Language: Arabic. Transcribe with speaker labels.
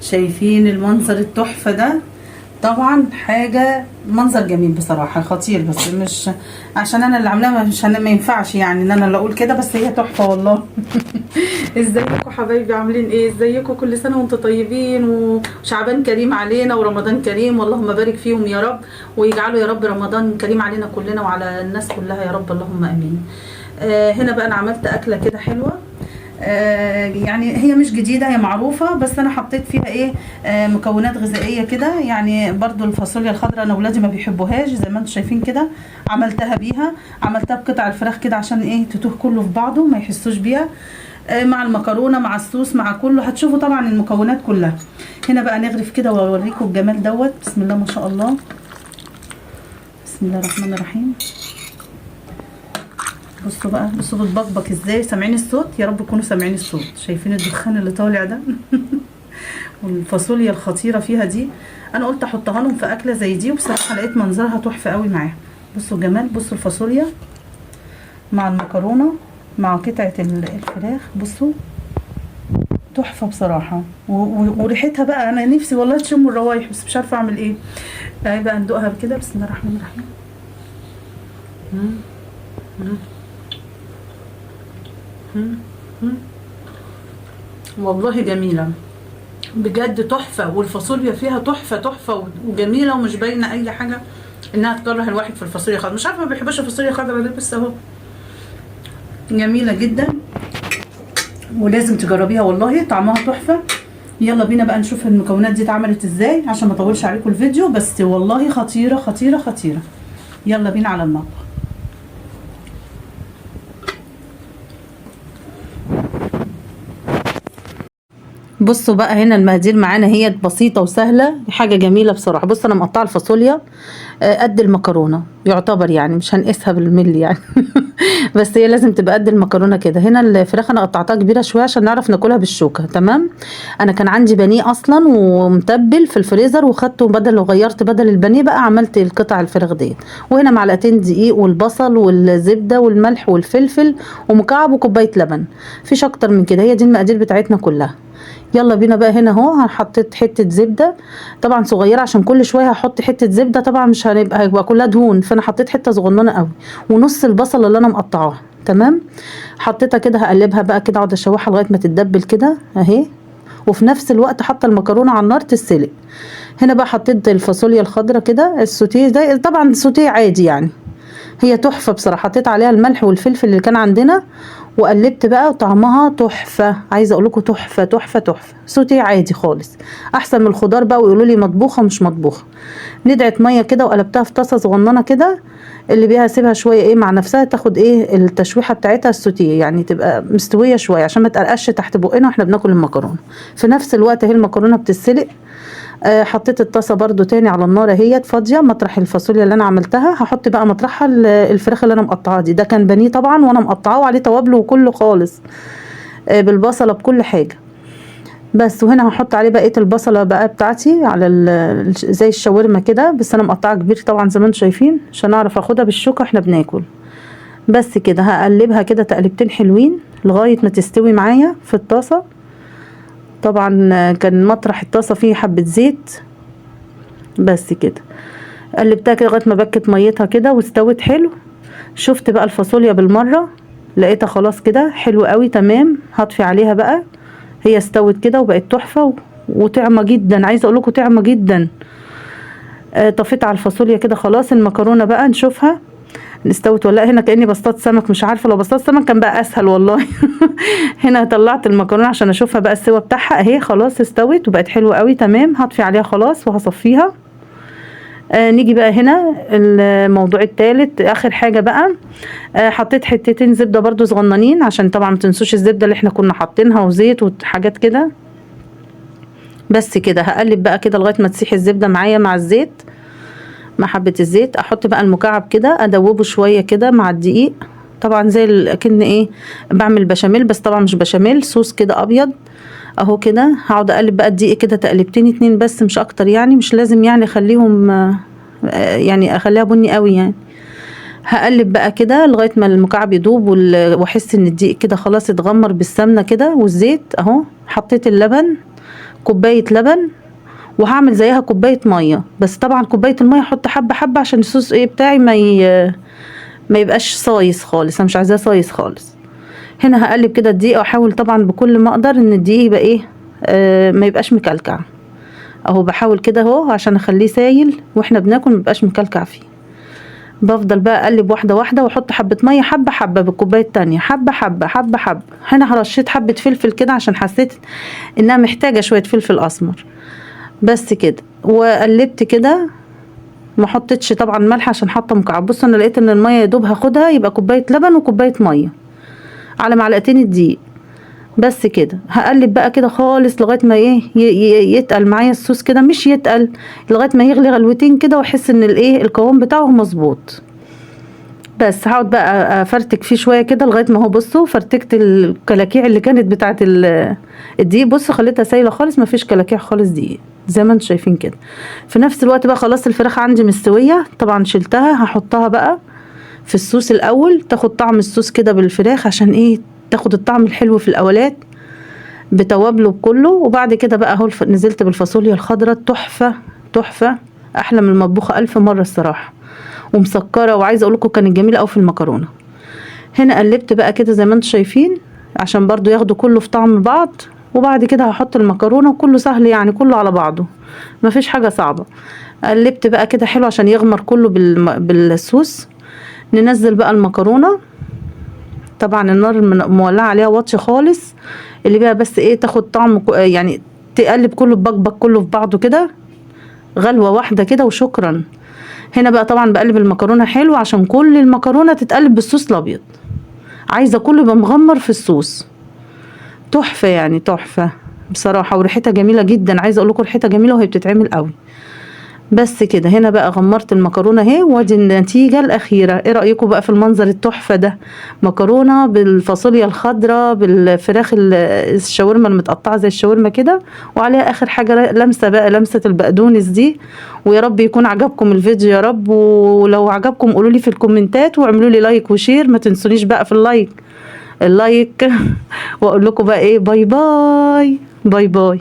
Speaker 1: شايفين المنظر التحفة ده؟ طبعا حاجة منظر جميل بصراحة، خطير، بس مش عشان انا اللي عاملاه، مش ما ينفعش يعني ان انا اللي اقول كده، بس هي تحفة والله. ازيكم حبايبي، عاملين ايه؟ ازيكم؟ كل سنة وانتم طيبين، وشعبان كريم علينا ورمضان كريم، اللهم بارك فيهم يا رب، ويجعلوا يا رب رمضان كريم علينا كلنا وعلى الناس كلها يا رب، اللهم امين. هنا بقى انا عملت اكلة كده حلوة، يعني هي مش جديدة، هي معروفة، بس انا حطيت فيها ايه، مكونات غذائية كده، يعني برضو الفاصوليا الخضراء انا ولادي ما بيحبوهاش زي ما انتم شايفين كده، عملتها بيها، عملتها بقطع الفراخ كده عشان ايه تتوه كله في بعضه ما يحسوش بيها، مع المكرونة مع الصوص مع كله، هتشوفوا طبعا المكونات كلها. هنا بقى نغرف كده واوريكم الجمال دوت. بسم الله ما شاء الله، بسم الله الرحمن الرحيم. بصوا بقى، بصوا بتبقبق ازاي، سامعين الصوت؟ يا رب تكونوا سامعين الصوت، شايفين الدخان اللي طالع ده؟ والفاصوليا الخطيره فيها دي، انا قلت احطها لهم في اكله زي دي، وبصراحه لقيت منظرها تحفه قوي معاها. بصوا الجمال، بصوا الفاصوليا مع المكرونه مع قطعه الفراخ، بصوا تحفه بصراحه، وريحتها بقى انا نفسي والله تشموا الروايح، بس مش عارفه اعمل ايه. تعالي بقى ندوقها كده. بسم الله الرحمن الرحيم. والله جميلة بجد، تحفة، والفاصوليا فيها تحفة تحفة وجميلة، ومش باينة أي حاجة إنها تكره الواحد في الفاصوليا الخضراء، مش عارفة ما بيحبش الفاصوليا الخضراء ليه، بس أهو جميلة جدا ولازم تجربيها والله، طعمها تحفة. يلا بينا بقى نشوف المكونات دي اتعملت ازاي عشان ما اطولش عليكم الفيديو، بس والله خطيرة خطيرة خطيرة. يلا بينا على المطبخ. بصوا بقى هنا المقادير معانا، هي بسيطه وسهله، حاجه جميله بصراحه. بص انا مقطعه الفاصوليا قد المكرونه يعتبر، يعني مش هنقيسها بالملي يعني. بس هي لازم تبقى قد المكرونه كده. هنا الفراخ انا قطعتها كبيره شويه عشان نعرف ناكلها بالشوكه، تمام. انا كان عندي بانيه اصلا ومتبل في الفريزر، وخدته بدل وغيرت بدل البانيه بقى عملت القطع الفراخ ديت. وهنا معلقتين دقيق والبصل والزبده والملح والفلفل ومكعب وكوبايه لبن، مفيش اكتر من كده، هي دي المقادير بتاعتنا كلها. يلا بينا بقى. هنا اهو حطيت حته زبده طبعا صغيره، عشان كل شويه هحط حته زبده، طبعا مش هيبقى كلها دهون، فانا حطيت حته صغننه قوي، ونص البصله اللي انا مقطعاها، تمام. حطيتها كده، هقلبها بقى كده، اقعد اشوحها لغايه ما تتدبل كده اهي، وفي نفس الوقت حاطه المكرونه على النار تتسلق. هنا بقى حطيت الفاصوليا الخضراء كده، السوتيه ده طبعا سوتيه عادي يعني، هي تحفه بصراحه. حطيت عليها الملح والفلفل اللي كان عندنا، وقلبت بقى، وطعمها تحفه، عايزه اقول لكم تحفه تحفه تحفه. سوتيه عادي خالص، احسن من الخضار بقى ويقولوا لي مطبوخه مش مطبوخه. ندعت ميه كده وقلبتها في طاسه صغننه كده، اللي بيها اسيبها شويه ايه مع نفسها، تاخد ايه التشويحه بتاعتها السوتيه، يعني تبقى مستويه شويه عشان ما تقرقش تحت بقنا واحنا بناكل المكرونه. في نفس الوقت اهي المكرونه بتتسلق. حطيت الطاسه برضو تاني على النار اهيت فاضيه، مطرح الفاصوليا اللي انا عملتها هحط بقى مطرحها الفراخ اللي انا مقطعاها دي، ده كان بانيه طبعا وانا مقطعاه وعليه توابله وكله خالص، بالبصله بكل حاجه. بس وهنا هحط عليه بقيه البصله بقى بتاعتي على زي الشاورما كده، بس انا مقطعه كبير طبعا زي ما انتم شايفين عشان اعرف اخدها بالشوكه احنا بناكل. بس كده هقلبها كده تقلبتين حلوين لغايه ما تستوي معايا في الطاسه. طبعا كان مطرح الطاسه فيه حبه زيت، بس كده قلبتها كده لغايه ما بكت ميتها كده واستوت حلو. شفت بقى الفاصوليا بالمره، لقيتها خلاص كده حلو قوي تمام، هطفي عليها بقى، هي استوت كده وبقت تحفه وطعمه جدا، عايزه اقول لكم طعمه جدا. طفيت على الفاصوليا كده خلاص. المكرونه بقى نشوفها استوت ولا لا. هنا كاني بسطت سمك، مش عارفه، لو بسطت سمك كان بقى اسهل والله. هنا طلعت المكرونه عشان اشوفها بقى السوا بتاعها اهي، خلاص استوت وبقت حلوه قوي تمام. هطفي عليها خلاص وهصفيها. نيجي بقى هنا الموضوع الثالث اخر حاجه بقى. حطيت حتتين زبده برضو صغننين، عشان طبعا ما تنسوش الزبده اللي احنا كنا حاطينها وزيت وحاجات كده. بس كده هقلب بقى كده لغايه ما تسيح الزبده معايا مع الزيت، مع حبه الزيت. احط بقى المكعب كده ادوبه شويه كده مع الدقيق، طبعا زي اكن ايه بعمل بشاميل، بس طبعا مش بشاميل، صوص كده ابيض اهو كده. هقعد اقلب بقى الدقيق كده تقلبتين اتنين بس مش اكتر، يعني مش لازم يعني اخليهم يعني اخليها بني قوي يعني. هقلب بقى كده لغايه ما المكعب يدوب واحس ان الدقيق كده خلاص اتغمر بالسمنه كده والزيت اهو. حطيت اللبن كوباية لبن، وهعمل زيها كوباية مية، بس طبعا كوباية المية احط حبة حبة عشان الصوص ايه بتاعي ما يبقاش صايص خالص، انا مش عايزاه صايص خالص. هنا هقلب كده الدقيق، واحاول طبعا بكل ما اقدر ان الدقيق يبقى ايه ما يبقاش مكلكع اهو، بحاول كده اهو عشان اخليه سايل واحنا بناكل ما يبقاش مكلكع فيه. بفضل بقى اقلب واحده واحده واحط حبه ميه حبه حبه بالكوبايه التانية، حبه حبه حبه حبه. هنا رشيت حبه فلفل كده عشان حسيت انها محتاجه شويه فلفل اسمر، بس كده. وقلبت كده، ما حطيتش طبعا ملح عشان حاطه مكعب. بص انا لقيت ان الميه يا دوب هاخدها يبقى كوبايه لبن وكوبايه ميه على معلقتين الدقيق، بس كده. هقلب بقى كده خالص لغايه ما ايه يتقل معايا الصوص كده، مش يتقل، لغايه ما يغلي غلوتين كده واحس ان الايه القوام بتاعه مظبوط. بس هقعد بقى افرتك فيه شويه كده لغايه ما هو، بصوا فرتكت الكلاكيع اللي كانت بتاعه الدقيق، بصوا خليتها سايله خالص، ما فيش كلاكيع خالص دقيق زي ما انتم شايفين كده. في نفس الوقت بقى خلاص الفراخ عندي مستويه، طبعا شلتها هحطها بقى في الصوص الاول، تاخد طعم الصوص كده بالفراخ عشان ايه تاخد الطعم الحلو في الاولات بتوابله بكله. وبعد كده بقى اهو نزلت بالفاصوليا الخضراء، تحفه تحفه، احلى من المطبوخه الف مره الصراحه، ومسكره. وعايزه اقول لكم كانت جميله قوي في المكرونه. هنا قلبت بقى كده زي ما انتم شايفين عشان برضو ياخدوا كله في طعم بعض. وبعد كده هحط المكرونه، وكله سهل يعني، كله على بعضه مفيش حاجه صعبه. قلبت بقى كده حلو عشان يغمر كله بالصوص. ننزل بقى المكرونه، طبعا النار مولعه عليها واطي خالص، اللي بقى بس ايه تاخد طعم يعني تقلب كله ببقبق كله في بعضه كده غلوه واحده كده وشكرا. هنا بقى طبعا بقلب المكرونه حلو عشان كل المكرونه تتقلب بالصوص الابيض، عايزه كله يبقى مغمر في الصوص. تحفه يعني تحفه بصراحه، وريحتها جميله جدا، عايزه اقول لكم ريحتها جميله وهي بتتعمل قوي. بس كده هنا بقى غمرت المكرونه اهي، وادي النتيجه الاخيره. ايه رايكم بقى في المنظر التحفه ده؟ مكرونه بالفاصوليا الخضراء بالفراخ الشاورما المتقطعه زي الشاورما كده، وعليها اخر حاجه لمسه بقى، لمسه البقدونس دي. ويا رب يكون عجبكم الفيديو يا رب، ولو عجبكم قولوا لي في الكومنتات، واعملوا لي لايك وشير، ما تنسونيش بقى في اللايك واقول لكم بقى ايه، باي باي باي باي.